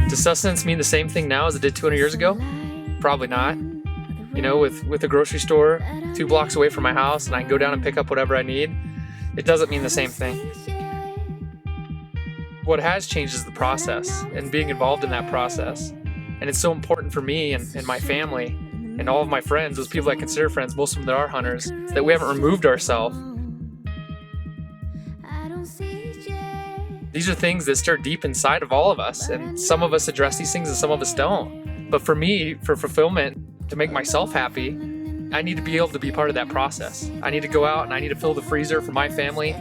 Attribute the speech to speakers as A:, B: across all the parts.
A: Does sustenance mean the same thing now as it did 200 years ago? Probably not. You know, with a grocery store 2 blocks away from my house and I can go down and pick up whatever I need, it doesn't mean the same thing. What has changed is the process and being involved in that process. And it's so important for me and my family and all of my friends, those people I consider friends, most of them that are hunters, that we haven't removed ourselves. These are things that stir deep inside of all of us, and some of us address these things and some of us don't. But for me, for fulfillment, to make myself happy, I need to be able to be part of that process. I need to go out and I need to fill the freezer for my family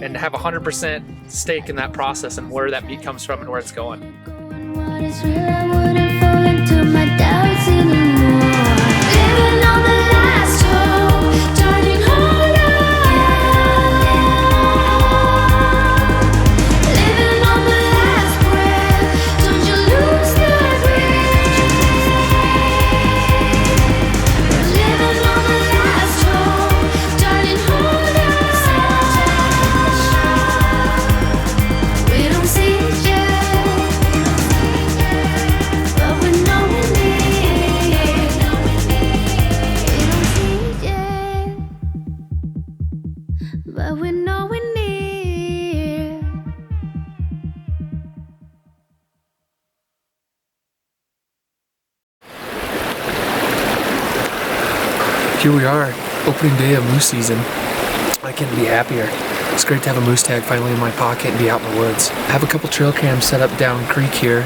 A: and have 100% stake in that process and where that meat comes from and where it's going.
B: What is real, I wouldn't fall into my doubts anymore. Living on the last hope, turning harder. Living on the last breath, don't you lose that grip. Living on the last hope, turning harder. We don't see it yet, but we know we need. We don't see it yet, but we know we need.
C: Here we are, opening day of moose season. I couldn't be happier. It's great to have a moose tag finally in my pocket and be out in the woods. I have a couple trail cams set up down creek here.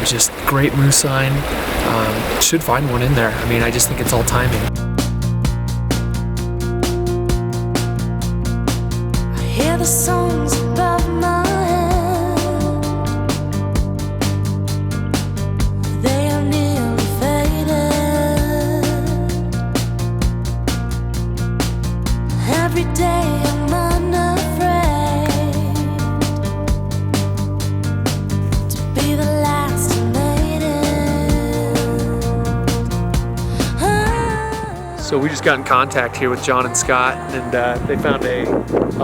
C: Just great moose sign. Should find one in there. I mean, I just think it's all timing.
B: I hear the songs above my head. They are nearly faded. Every day I'm unafraid to be the last who made it.
A: So we just got in contact here with John and Scott, and they found a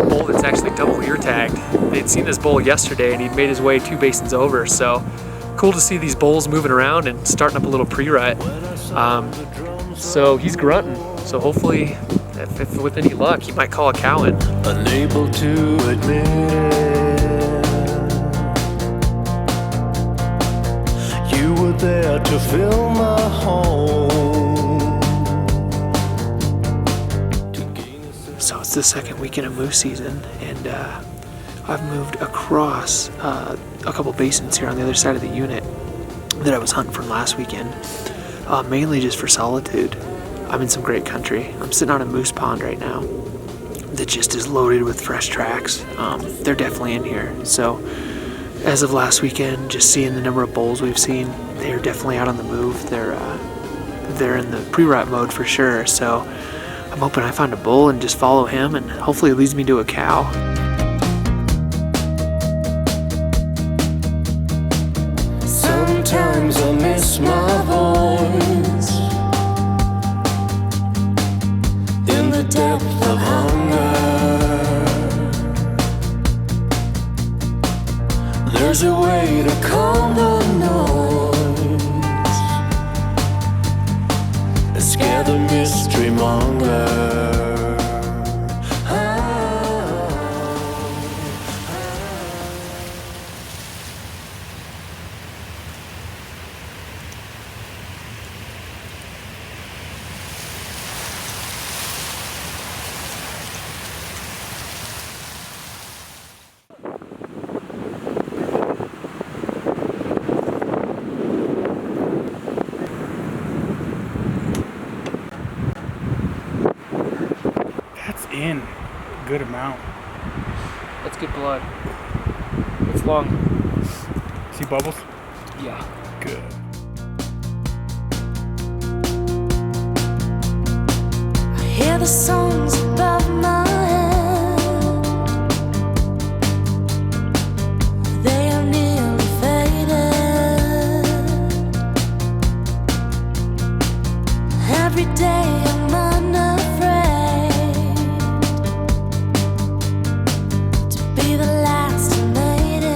A: bull that's actually double ear tagged. They'd seen this bull yesterday and he'd made his way 2 basins over, so cool to see these bulls moving around and starting up a little pre-rut. So he's grunting, so hopefully if with any luck he might call a cow in.
D: Unable to admit you were there to fill my home.
C: So it's the second weekend of moose season, and I've moved across a couple basins here on the other side of the unit that I was hunting from last weekend, mainly just for solitude. I'm in some great country. I'm sitting on a moose pond right now that just is loaded with fresh tracks. They're definitely in here. So as of last weekend, just seeing the number of bulls we've seen, they're definitely out on the move. They're in the pre-rut mode for sure. So I'm hoping I find a bull and just follow him, and hopefully it leads me to a cow.
D: Sometimes I miss my voice in the depth of hunger. There's a way to calm the noise, scare the mystery monger.
E: In good amount.
A: That's good blood. It's long.
E: See bubbles?
A: Yeah.
E: Good.
B: I hear the songs above my head. They are nearly faded. Every day I'm unafraid to be the last who made it.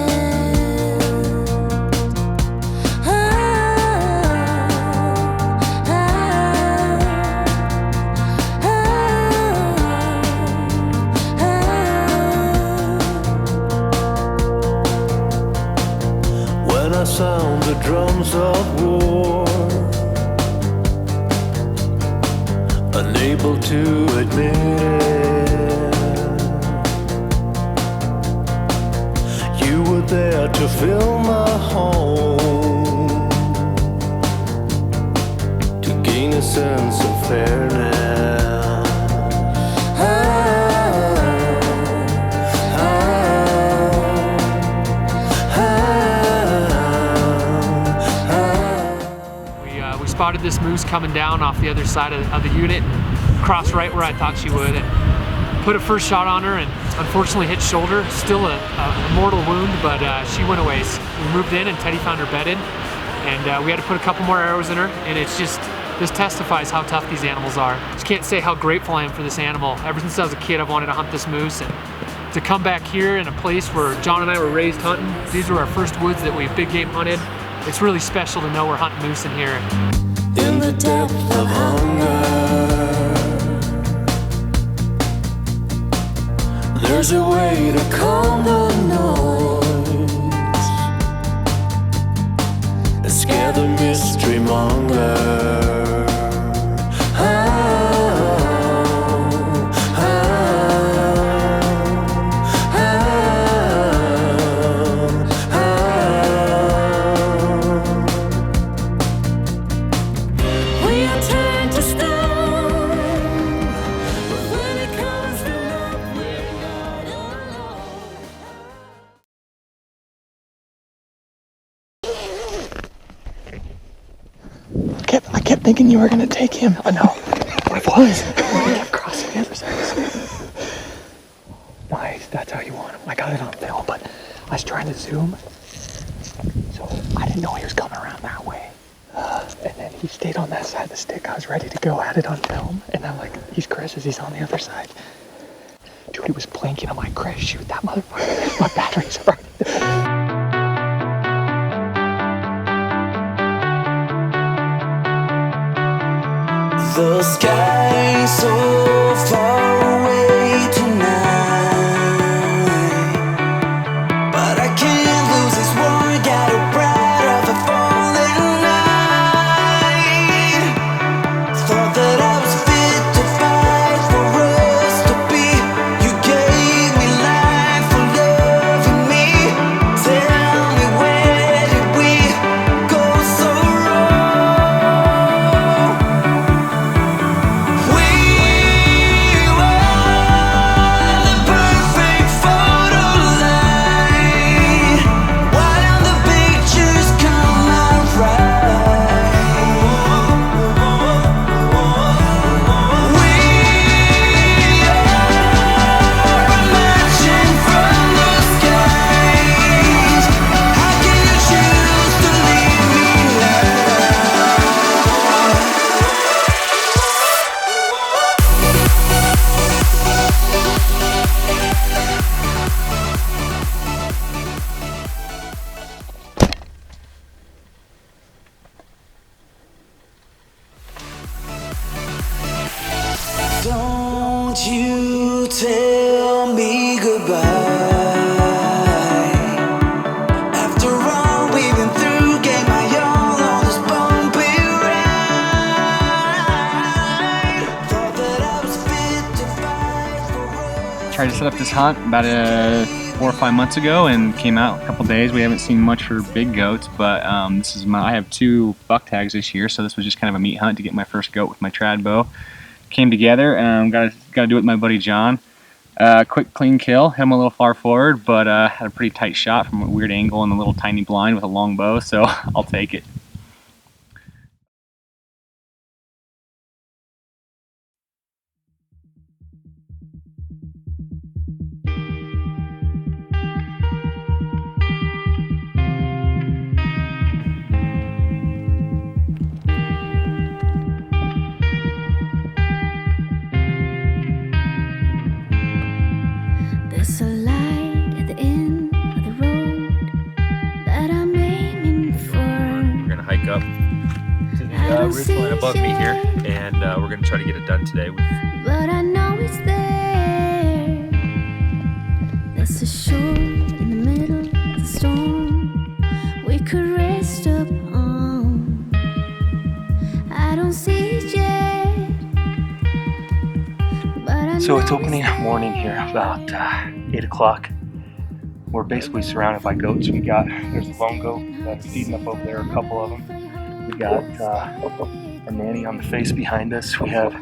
D: sound the drums of war, unable to admit it. You were there to fill my home, to gain a sense of fairness.
A: We spotted this moose coming down off the other side of the unit, crossed right where I thought she would, and put a first shot on her, and unfortunately hit shoulder. Still a mortal wound, but she went away. We moved in and Teddy found her bedded, and we had to put a couple more arrows in her, and it's just, this testifies how tough these animals are. Just can't say how grateful I am for this animal. Ever since I was a kid, I've wanted to hunt this moose, and to come back here in a place where John and I were raised hunting, these were our first woods that we big game hunted. It's really special to know we're hunting moose in here.
D: In the depth of hunger, there's a way to calm the noise, scare the mystery monger.
C: I kept thinking you were gonna take him. I know. I was. I kept crossing the other side. Nice. That's how you want him. I got it on film, but I was trying to zoom, so I didn't know he was coming around that way. And then he stayed on that side of the stick. I was ready to go. I had it on film, and I'm like, he's Chris's. He's on the other side. Dude, he was planking on my Chris. Shoot that motherfucker. My batteries are.
D: The sky's so far away tonight, but I can't lose this one. Got a bright of a falling night. Thought that I was fit to fight for us to be. You gave me life for loving me. Tell me, where did we go so wrong? Don't you tell me goodbye. After all we've been through, gave my all on this bumpy ride. Thought that I was fit to fight for us.
F: Tried to set up this hunt about 4 or 5 months ago and came out a couple days. We haven't seen much for big goats, but I have 2 buck tags this year, so this was just kind of a meat hunt to get my first goat with my trad bow. Came together, got to do it with my buddy John. Quick, clean kill. Hit him a little far forward, but had a pretty tight shot from a weird angle in a little tiny blind with a long bow, so I'll take it.
B: There's a light at the end of the road that I'm aiming for.
F: We're gonna hike up to the ridge line above me here, and we're gonna try to get it done today.
B: But I know it's there. There's a shore in the middle of the storm. We could
G: So it's opening morning here, about 8 o'clock. We're basically surrounded by goats. There's a lone goat that's feeding up over there, a couple of them. We got a nanny on the face behind us. We have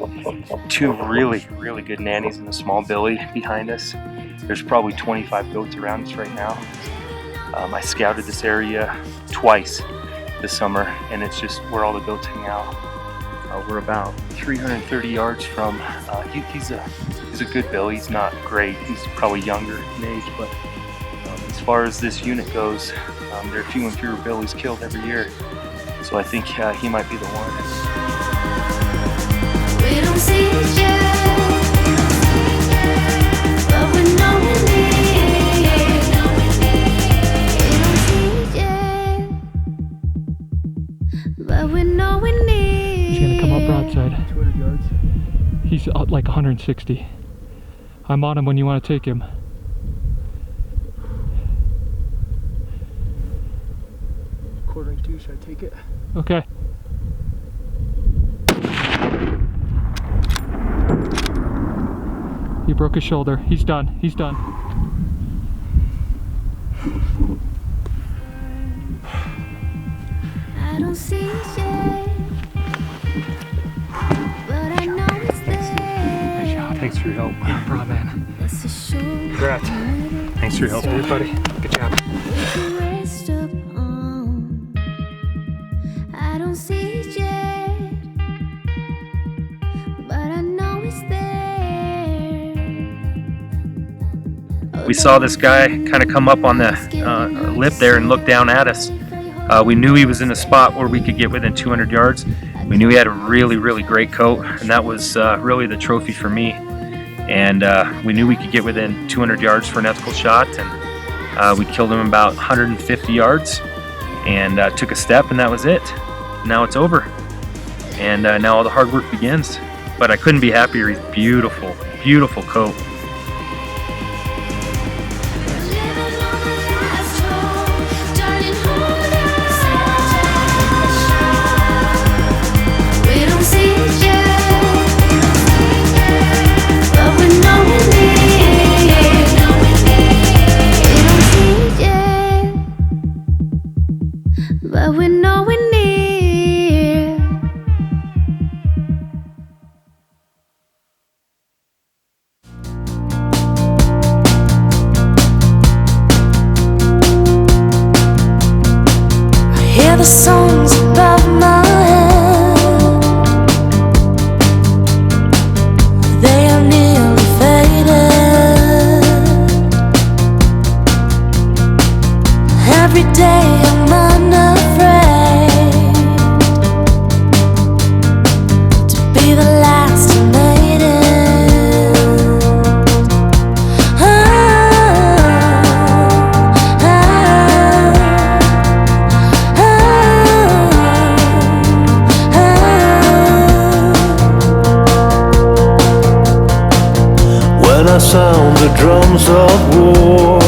G: two really, really good nannies in a small billy behind us. There's probably 25 goats around us right now. I scouted this area twice this summer, and it's just where all the goats hang out. We're about 330 yards from, he's a good bill. He's not great. He's probably younger in age, but as far as this unit goes, there are fewer and fewer billies killed every year. So I think he might be the one.
B: We don't see it yet, but we know we need it. We don't see it yet, but we know we need it.
A: He's gonna come up broadside. 200 yards. He's like 160. I'm on him when you want to take him.
C: Quartering 2, should I take it?
A: Okay. He broke his shoulder. He's done. He's done.
B: I don't see it yet, but I know it's there.
A: Good job.
E: Thanks for your help.
A: No problem, man.
B: It's a sure
E: Congrats. Thanks for your help.
A: Hey, buddy. Good job.
B: rest upon. I don't see it yet, but I know it's there.
G: We saw this guy kind of come up on the lip there and look down at us. We knew he was in a spot where we could get within 200 yards. We knew he had a really, really great coat, and that was really the trophy for me. And we knew we could get within 200 yards for an ethical shot, and we killed him about 150 yards and took a step, and that was it. Now it's over, and now all the hard work begins. But I couldn't be happier. He's beautiful, beautiful coat.
B: Living on the last hope, darling, hold on. We don't see it yet, but we know we need it. We don't see it yet, but we know we need it. I hear the songs above my head. They are nearly faded. Every day I'm unafraid to be the last who made it.
D: When I sound the drums of war,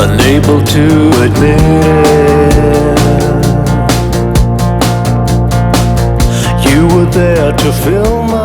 D: unable to admit you were there to fill my